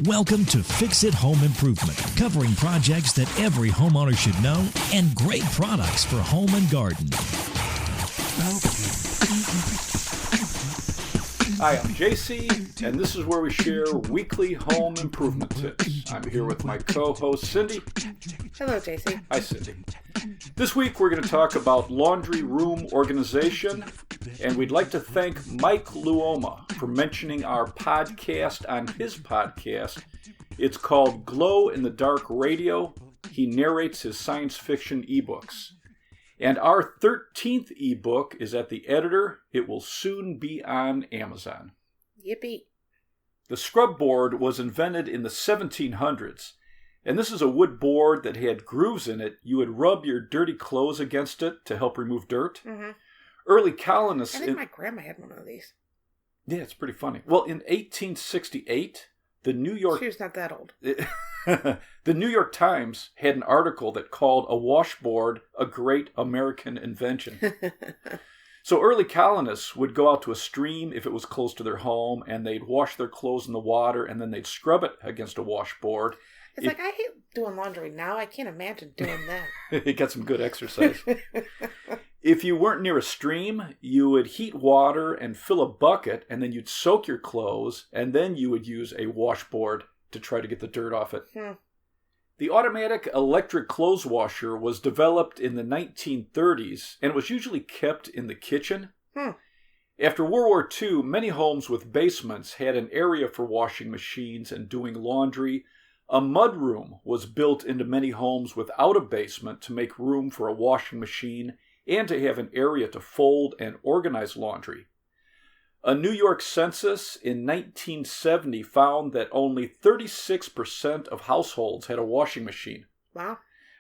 Welcome to Fix It Home Improvement, covering projects that every homeowner should know and great products for home and garden. Hi, I'm JC, and this is where we share weekly home improvement tips. I'm here with my co-host, Cindy. Hello, JC. Hi, Cindy. This week we're going to talk about laundry room organization, and we'd like to thank Mike Luoma for mentioning our podcast on his podcast. It's called Glow in the Dark Radio. He narrates his science fiction ebooks. And our 13th ebook is at the editor. It will soon be on Amazon. Yippee. The scrub board was invented in the 1700s. And this is a wood board that had grooves in it. You would rub your dirty clothes against it to help remove dirt. Mm-hmm. Early colonists... I think my grandma had one of these. Yeah, it's pretty funny. Well, in 1868, the New York... She was not that old. The New York Times had an article that called a washboard a great American invention. So early colonists would go out to a stream if it was close to their home, and they'd wash their clothes in the water, and then they'd scrub it against a washboard. It's like, I hate doing laundry now. I can't imagine doing that. It got some good exercise. If you weren't near a stream, you would heat water and fill a bucket, and then you'd soak your clothes, and then you would use a washboard to try to get the dirt off it. The automatic electric clothes washer was developed in the 1930s, and was usually kept in the kitchen. After World War II, many homes with basements had an area for washing machines and doing laundry. A mudroom was built into many homes without a basement to make room for a washing machine and to have an area to fold and organize laundry. A New York census in 1970 found that only 36% of households had a washing machine. Wow.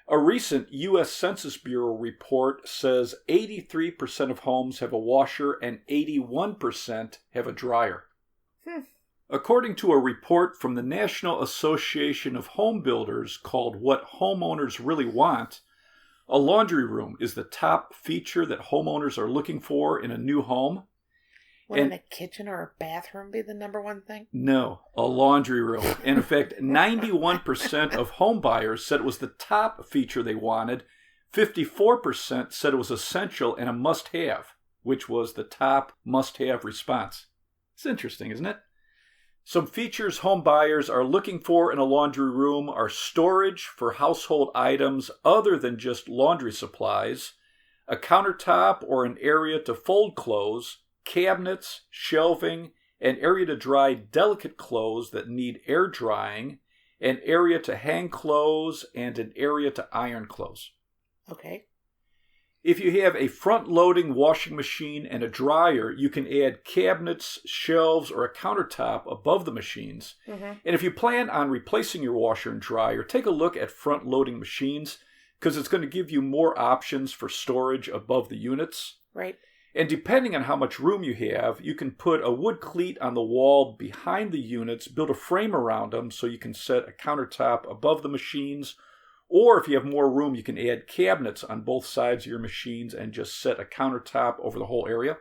A recent U.S. Census Bureau report says 83% of homes have a washer and 81% have a dryer. According to a report from the National Association of Home Builders called What Homeowners Really Want, a laundry room is the top feature that homeowners are looking for in a new home. Wouldn't a kitchen or a bathroom be the number one thing? No, a laundry room. And in fact, 91% of home buyers said it was the top feature they wanted. 54% said it was essential and a must-have, which was the top must-have response. It's interesting, isn't it? Some features home buyers are looking for in a laundry room are storage for household items other than just laundry supplies, a countertop or an area to fold clothes, cabinets, shelving, an area to dry delicate clothes that need air drying, an area to hang clothes, and an area to iron clothes. Okay. If you have a front-loading washing machine and a dryer, you can add cabinets, shelves, or a countertop above the machines. And if you plan on replacing your washer and dryer, take a look at front-loading machines because it's going to give you more options for storage above the units. Right. And depending on how much room you have, you can put a wood cleat on the wall behind the units, build a frame around them so you can set a countertop above the machines. Or if you have more room, you can add cabinets on both sides of your machines and just set a countertop over the whole area.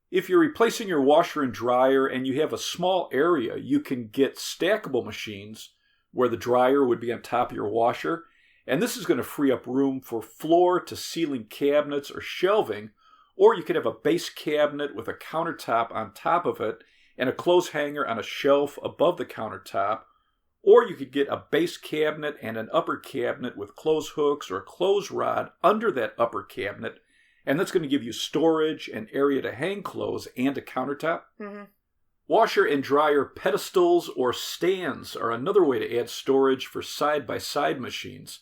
If you're replacing your washer and dryer and you have a small area, you can get stackable machines where the dryer would be on top of your washer. And this is going to free up room for floor-to-ceiling cabinets or shelving. Or you could have a base cabinet with a countertop on top of it and a clothes hanger on a shelf above the countertop. Or you could get a base cabinet and an upper cabinet with clothes hooks or a clothes rod under that upper cabinet. And that's going to give you storage, an area to hang clothes, and a countertop. Washer and dryer pedestals or stands are another way to add storage for side-by-side machines.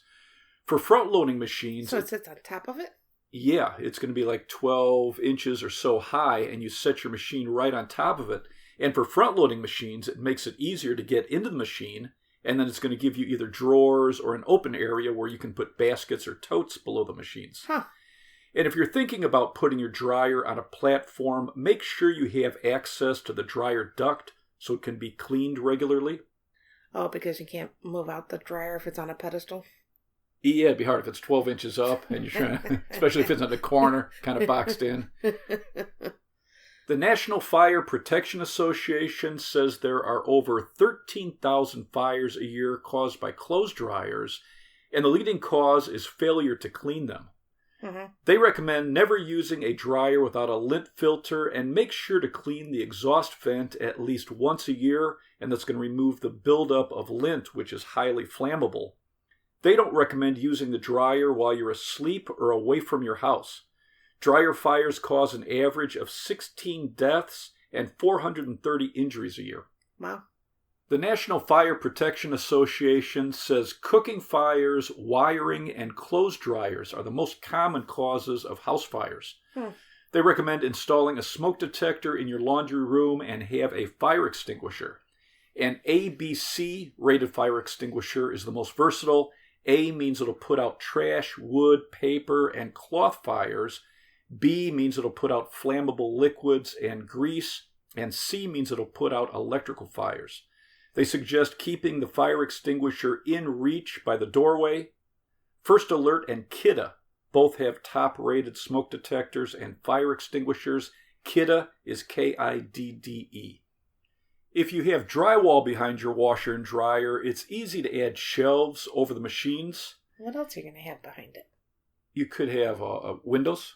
For front-loading machines... So it sits on top of it? Yeah, it's going to be like 12 inches or so high, and you set your machine right on top of it. And for front-loading machines, it makes it easier to get into the machine, and then it's going to give you either drawers or an open area where you can put baskets or totes below the machines. And if you're thinking about putting your dryer on a platform, make sure you have access to the dryer duct so it can be cleaned regularly. Oh, because you can't move out the dryer if it's on a pedestal? Yeah, it'd be hard if it's 12 inches up and you're trying to, especially if it's in the corner, kind of boxed in. The National Fire Protection Association says there are over 13,000 fires a year caused by clothes dryers, and the leading cause is failure to clean them. Mm-hmm. They recommend never using a dryer without a lint filter, and make sure to clean the exhaust vent at least once a year, and that's going to remove the buildup of lint, which is highly flammable. They don't recommend using the dryer while you're asleep or away from your house. Dryer fires cause an average of 16 deaths and 430 injuries a year. Wow. The National Fire Protection Association says cooking fires, wiring, and clothes dryers are the most common causes of house fires. They recommend installing a smoke detector in your laundry room and have a fire extinguisher. An ABC rated fire extinguisher is the most versatile. A means it'll put out trash, wood, paper, and cloth fires. B means it'll put out flammable liquids and grease. And C means it'll put out electrical fires. They suggest keeping the fire extinguisher in reach by the doorway. First Alert and Kidde both have top-rated smoke detectors and fire extinguishers. Kidde is Kidde. If you have drywall behind your washer and dryer, it's easy to add shelves over the machines. What else are you going to have behind it? You could have windows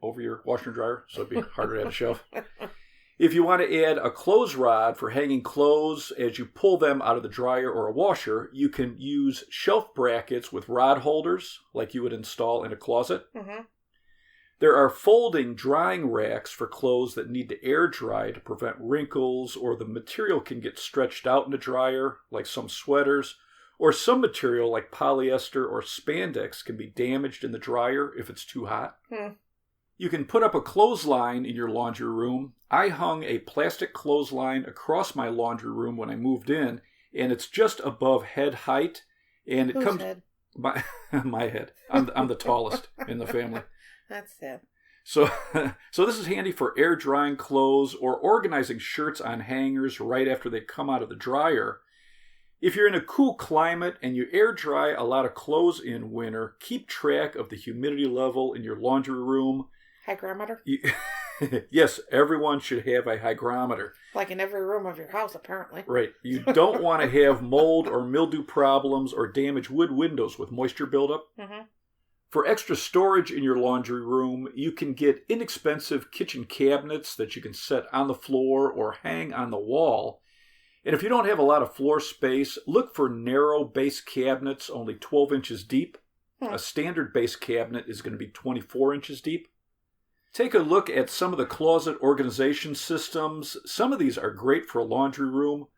over your washer and dryer, so it'd be harder to add a shelf. If you want to add a clothes rod for hanging clothes as you pull them out of the dryer or a washer, you can use shelf brackets with rod holders like you would install in a closet. Mm-hmm. There are folding drying racks for clothes that need to air dry to prevent wrinkles, or the material can get stretched out in the dryer, like some sweaters, or some material like polyester or spandex can be damaged in the dryer if it's too hot. You can put up a clothesline in your laundry room. I hung a plastic clothesline across my laundry room when I moved in, and it's just above head height. And it comes head? My head. I'm the tallest in the family. That's sad. So this is handy for air drying clothes or organizing shirts on hangers right after they come out of the dryer. If you're in a cool climate and you air dry a lot of clothes in winter, keep track of the humidity level in your laundry room. Hygrometer? Yes, everyone should have a hygrometer. Like in every room of your house, apparently. Right. You don't want to have mold or mildew problems or damage wood windows with moisture buildup. Mm-hmm. For extra storage in your laundry room, you can get inexpensive kitchen cabinets that you can set on the floor or hang on the wall. And if you don't have a lot of floor space, look for narrow base cabinets only 12 inches deep. A standard base cabinet is going to be 24 inches deep. Take a look at some of the closet organization systems. Some of these are great for a laundry room.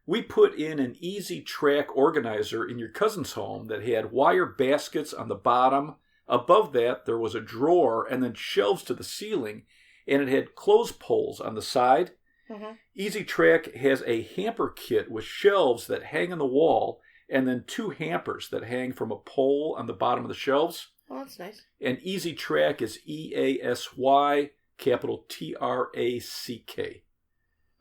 We put in an easy track organizer in your cousin's home that had wire baskets on the bottom. Above that, there was a drawer and then shelves to the ceiling, and it had clothes poles on the side. Mm-hmm. Easy Track has a hamper kit with shelves that hang on the wall, and then 2 hampers that hang from a pole on the bottom of the shelves. Oh, that's nice. And Easy Track is EASY, capital TRACK.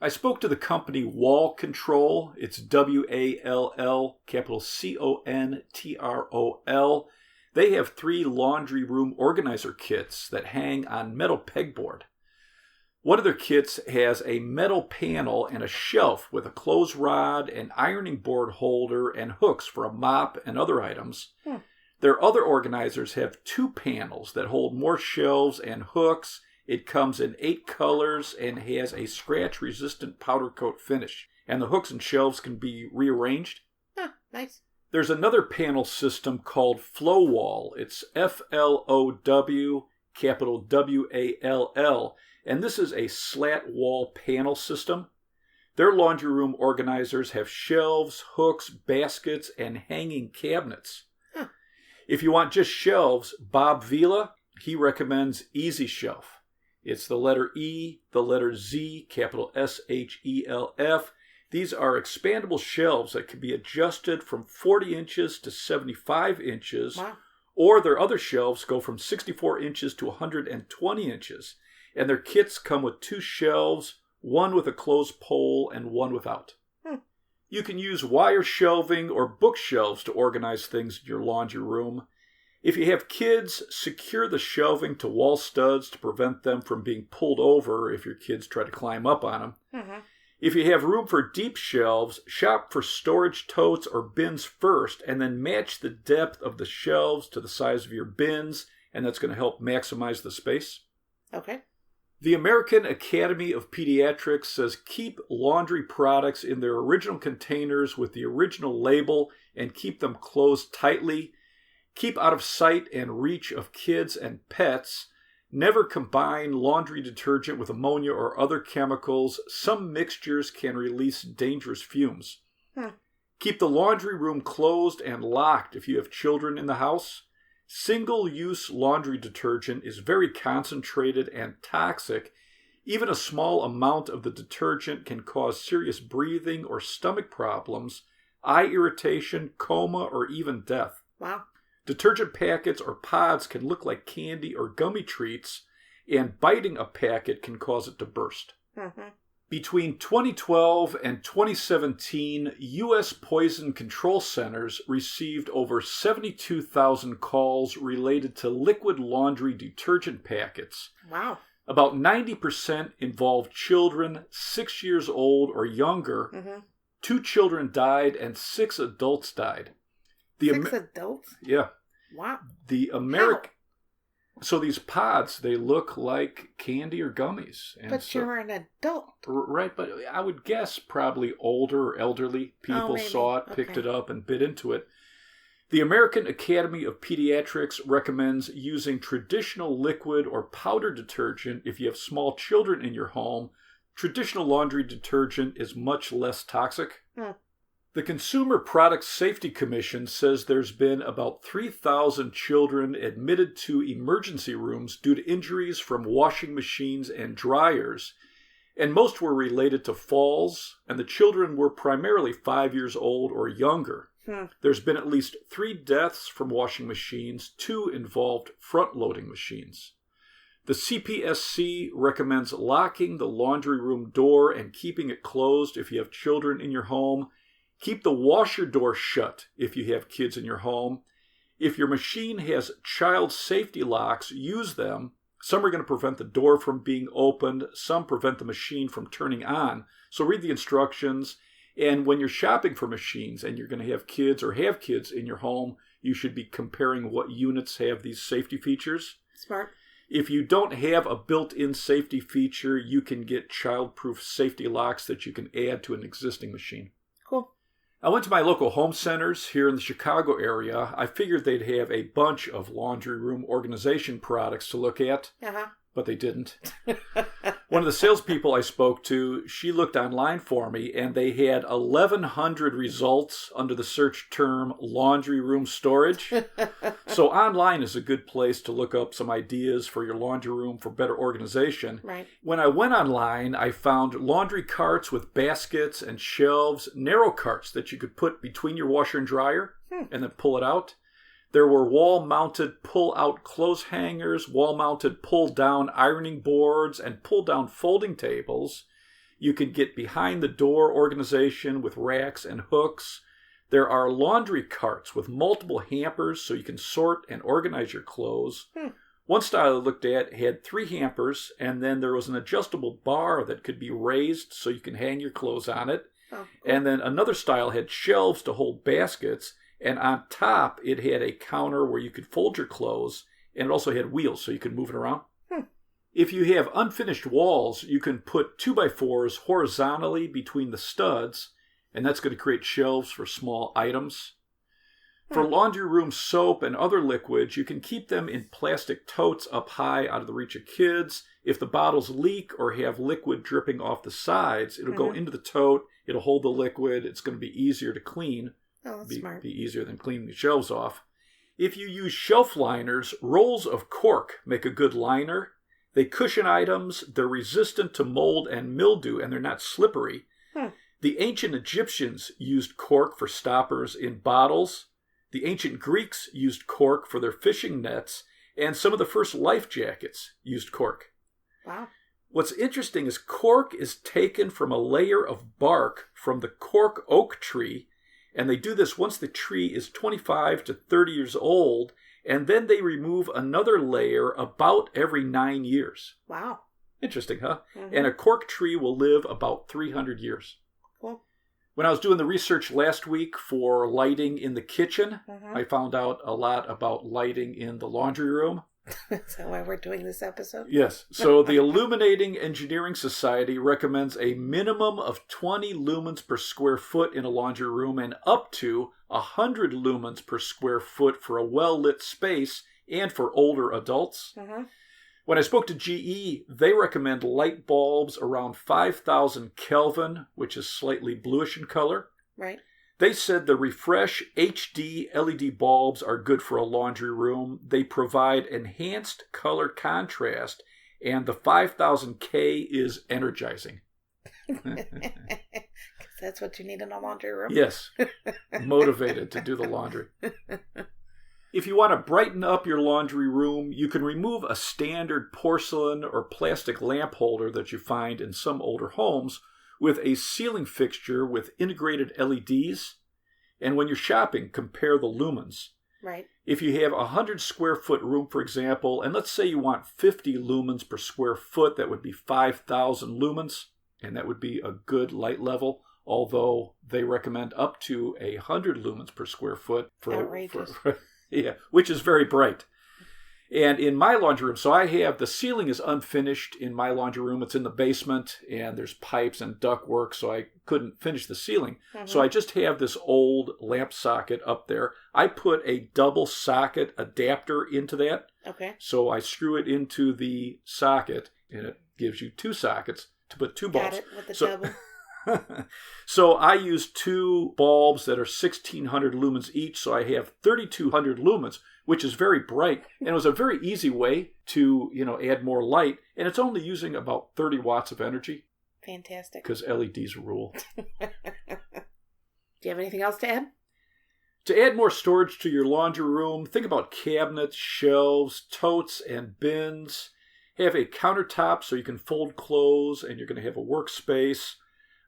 I spoke to the company Wall Control. It's WALL, capital CONTROL. They have 3 laundry room organizer kits that hang on metal pegboard. One of their kits has a metal panel and a shelf with a clothes rod, an ironing board holder, and hooks for a mop and other items. Their other organizers have 2 panels that hold more shelves and hooks. It comes in 8 colors and has a scratch-resistant powder coat finish. And the hooks and shelves can be rearranged. Nice. There's another panel system called Flow Wall. It's FLOW, capital WALL. And this is a slat wall panel system. Their laundry room organizers have shelves, hooks, baskets, and hanging cabinets. If you want just shelves, Bob Vila, he recommends Easy Shelf. It's the letter E, the letter Z, capital SHELF. These are expandable shelves that can be adjusted from 40 inches to 75 inches. Wow. Or their other shelves go from 64 inches to 120 inches. And their kits come with 2 shelves, one with a closed pole and one without. You can use wire shelving or bookshelves to organize things in your laundry room. If you have kids, secure the shelving to wall studs to prevent them from being pulled over if your kids try to climb up on them. Mm-hmm. If you have room for deep shelves, shop for storage totes or bins first, and then match the depth of the shelves to the size of your bins, and that's going to help maximize the space. Okay. The American Academy of Pediatrics says keep laundry products in their original containers with the original label and keep them closed tightly. Keep out of sight and reach of kids and pets. Never combine laundry detergent with ammonia or other chemicals. Some mixtures can release dangerous fumes. Keep the laundry room closed and locked if you have children in the house. Single-use laundry detergent is very concentrated and toxic. Even a small amount of the detergent can cause serious breathing or stomach problems, eye irritation, coma, or even death. Wow. Detergent packets or pods can look like candy or gummy treats, and biting a packet can cause it to burst. Mm-hmm. Between 2012 and 2017, U.S. Poison Control Centers received over 72,000 calls related to liquid laundry detergent packets. Wow. About 90% involved children 6 years old or younger. Mm-hmm. 2 children died and 6 adults died. 6 adults? Yeah. Wow. So these pods, they look like candy or gummies. And but you're an adult. Right, but I would guess probably older or elderly people saw it, picked it up, and bit into it. The American Academy of Pediatrics recommends using traditional liquid or powder detergent if you have small children in your home. Traditional laundry detergent is much less toxic. The Consumer Product Safety Commission says there's been about 3,000 children admitted to emergency rooms due to injuries from washing machines and dryers, and most were related to falls, and the children were primarily 5 years old or younger. There's been at least 3 deaths from washing machines. 2 involved front-loading machines. The CPSC recommends locking the laundry room door and keeping it closed if you have children in your home. Keep the washer door shut if you have kids in your home. If your machine has child safety locks, use them. Some are going to prevent the door from being opened. Some prevent the machine from turning on. So read the instructions. And when you're shopping for machines and you're going to have kids or have kids in your home, you should be comparing what units have these safety features. Smart. If you don't have a built-in safety feature, you can get child-proof safety locks that you can add to an existing machine. Cool. I went to my local home centers here in the Chicago area. I figured they'd have a bunch of laundry room organization products to look at, but they didn't. One of the salespeople I spoke to, she looked online for me, and they had 1,100 results under the search term laundry room storage. So online is a good place to look up some ideas for your laundry room for better organization. Right. When I went online, I found laundry carts with baskets and shelves, narrow carts that you could put between your washer and dryer and then pull it out. There were wall-mounted pull-out clothes hangers, wall-mounted pull-down ironing boards, and pull-down folding tables. You can get behind-the-door organization with racks and hooks. There are laundry carts with multiple hampers so you can sort and organize your clothes. One style I looked at had 3 hampers, and then there was an adjustable bar that could be raised so you can hang your clothes on it. Oh, cool. And then another style had shelves to hold baskets. And on top, it had a counter where you could fold your clothes, and it also had wheels so you could move it around. If you have unfinished walls, you can put 2x4s horizontally between the studs, and that's going to create shelves for small items. For laundry room soap and other liquids, you can keep them in plastic totes up high out of the reach of kids. If the bottles leak or have liquid dripping off the sides, it'll go into the tote, it'll hold the liquid, it's going to be easier to clean. Oh, that's smart. Be easier than cleaning the shelves off. If you use shelf liners, rolls of cork make a good liner. They cushion items, they're resistant to mold and mildew, and they're not slippery. The ancient Egyptians used cork for stoppers in bottles. The ancient Greeks used cork for their fishing nets, and some of the first life jackets used cork. Wow. What's interesting is cork is taken from a layer of bark from the cork oak tree. And they do this once the tree is 25 to 30 years old, and then they remove another layer about every 9 years. Wow. Interesting, huh? Mm-hmm. And a cork tree will live about 300 years. Cool. When I was doing the research last week for lighting in the kitchen, Mm-hmm. I found out a lot about lighting in the laundry room. That's why we're doing this episode? Yes. So the Illuminating Engineering Society recommends a minimum of 20 lumens per square foot in a laundry room and up to 100 lumens per square foot for a well-lit space and for older adults. Mm-hmm. When I spoke to GE, they recommend light bulbs around 5,000 Kelvin, which is slightly bluish in color. Right. They said the Refresh HD LED bulbs are good for a laundry room. They provide enhanced color contrast, and the 5000K is energizing. That's what you need in a laundry room? Yes, motivated to do the laundry. If you want to brighten up your laundry room, you can remove a standard porcelain or plastic lamp holder that you find in some older homes with a ceiling fixture with integrated LEDs. And when you're shopping, compare the lumens. Right. If you have a 100 square foot room, for example, and let's say you want 50 lumens per square foot, that would be 5,000 lumens, and that would be a good light level, although they recommend up to 100 lumens per square foot Outrageous. Yeah, which is very bright. And in my laundry room, so I have, the ceiling is unfinished in my laundry room. It's in the basement, and there's pipes and duct work, so I couldn't finish the ceiling. Mm-hmm. So I just have this old lamp socket up there. I put a double socket adapter into that. Okay. So I screw it into the socket, and it gives you two sockets to put two bulbs. Got it, with the double. So I use two bulbs that are 1,600 lumens each, so I have 3,200 lumens, which is very bright, and it was a very easy way to, add more light, and it's only using about 30 watts of energy. Fantastic. Because LEDs rule. Do you have anything else to add? To add more storage to your laundry room, think about cabinets, shelves, totes, and bins. Have a countertop so you can fold clothes, and you're going to have a workspace.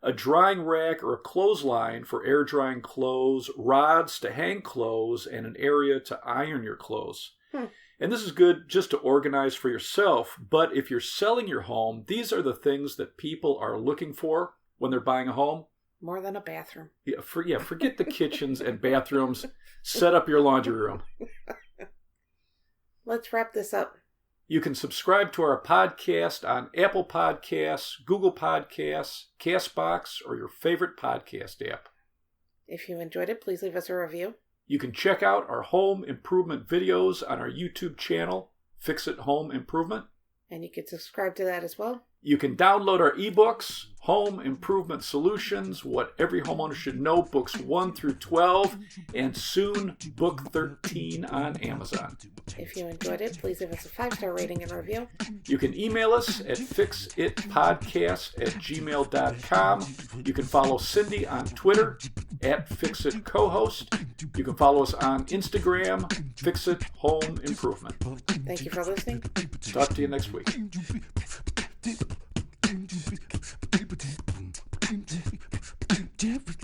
A drying rack or a clothesline for air drying clothes, rods to hang clothes, and an area to iron your clothes. And this is good just to organize for yourself, but if you're selling your home, these are the things that people are looking for when they're buying a home. More than a bathroom. Forget the kitchens and bathrooms. Set up your laundry room. Let's wrap this up. You can subscribe to our podcast on Apple Podcasts, Google Podcasts, CastBox, or your favorite podcast app. If you enjoyed it, please leave us a review. You can check out our home improvement videos on our YouTube channel, Fix It Home Improvement. And you can subscribe to that as well. You can download our ebooks, Home Improvement Solutions, What Every Homeowner Should Know, books 1 through 12, and soon book 13 on Amazon. If you enjoyed it, please give us a 5-star rating and review. You can email us at fixitpodcast@gmail.com. You can follow Cindy on Twitter @FixitCohost. You can follow us on Instagram, Fix It Home Improvement. Thank you for listening. Talk to you next week. Jeff